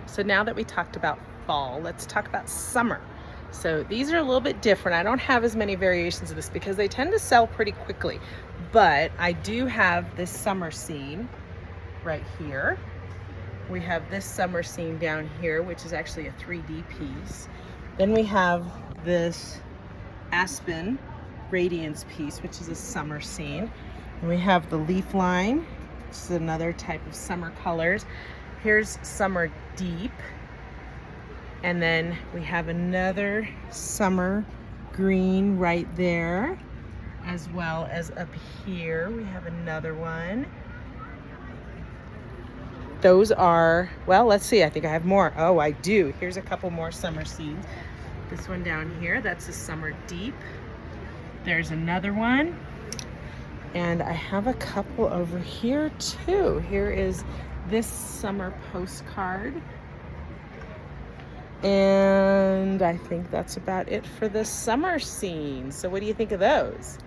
So now that we talked about fall, let's talk about summer. So these are a little bit different. I don't have as many variations of this because they tend to sell pretty quickly, but I do have this summer scene right here. We have this summer scene down here, which is actually a 3D piece. Then we have this Aspen Radiance piece, which is a summer scene. And we have the leaf line, which is another type of summer colors. Here's Summer Deep. And then we have another summer green right there, as well as up here we have another one. Those are, well, let's see, I think I have more. Oh, I do. Here's a couple more summer scenes. This one down here, that's a Summer Deep. There's another one. And I have a couple over here too. Here is this summer postcard. And I think that's about it for the summer scene. So what do you think of those?